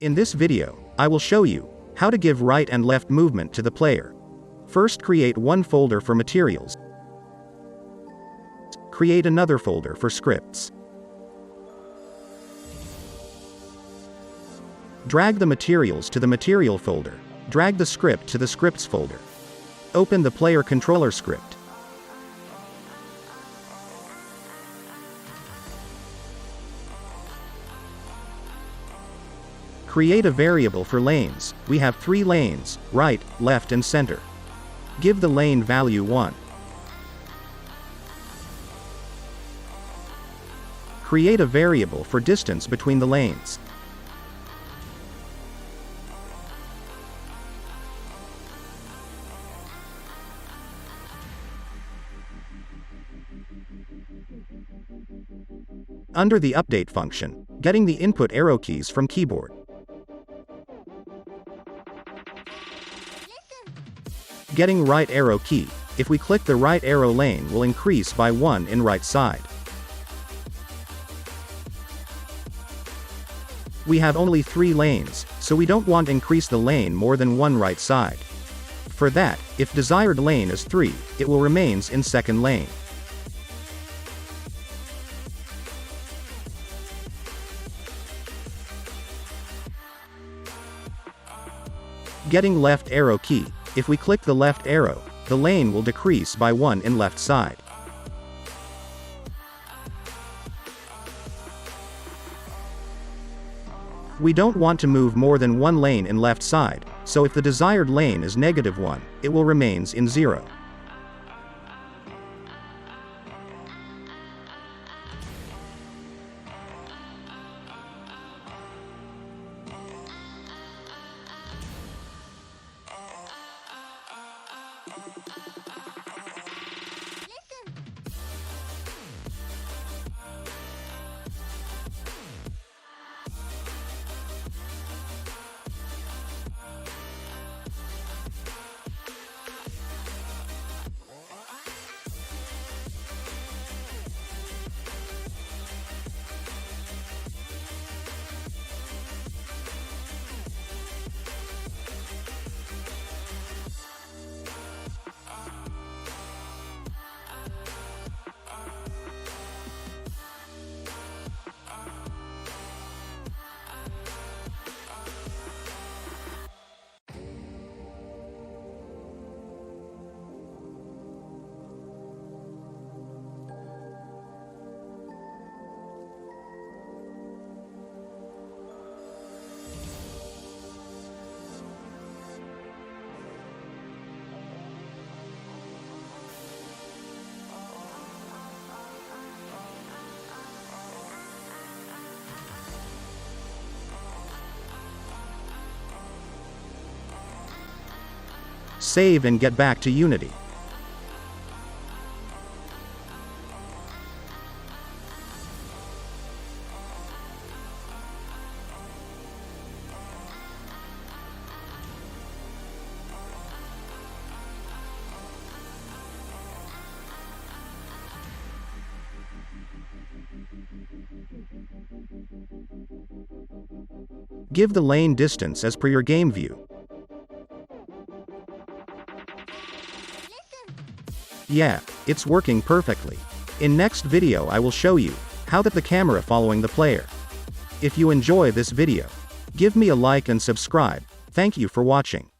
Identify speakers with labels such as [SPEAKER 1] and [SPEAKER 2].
[SPEAKER 1] In this video, I will show you how to give right and left movement to the player. First, create one folder for materials. Create another folder for scripts. Drag the materials to the material folder. Drag the script to the scripts folder. Open the player controller script. Create a variable for lanes. We have 3 lanes, right, left and center. Give the lane value 1. Create a variable for distance between the lanes. Under the update function, getting the input arrow keys from keyboard. Getting right arrow key. If we click the right arrow, lane will increase by 1 in right side. We have only 3 lanes, so we don't want to increase the lane more than 1 right side. For that, if desired lane is 3, it will remains in second lane. Getting left arrow key. If we click the left arrow, the lane will decrease by 1 in left side. We don't want to move more than 1 lane in left side, so if the desired lane is -1, it will remains in 0. Save and get back to Unity. Give the lane distance as per your game view. Yeah, it's working perfectly. In next video I will show you how that the camera following the player. If you enjoy this video, give me a like and subscribe. Thank you for watching.